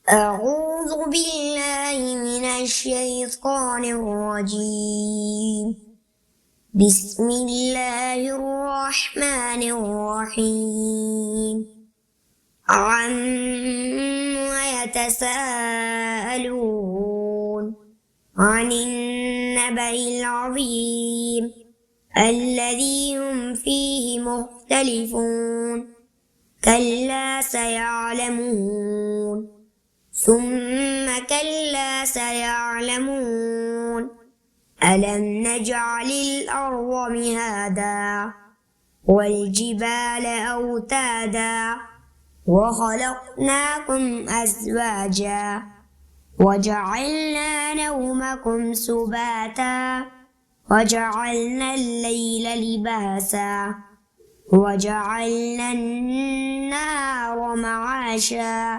أعوذ بالله من الشيطان الرجيم. بسم الله الرحمن الرحيم. عما يتساءلون عن النبأ العظيم الذي هم فيه مختلفون كلا سيعلمون ثم كلا سيعلمون ألم نجعل الأرض مهادا والجبال أوتادا وخلقناكم أزواجا وجعلنا نومكم سباتا وجعلنا الليل لباسا وجعلنا النهار معاشا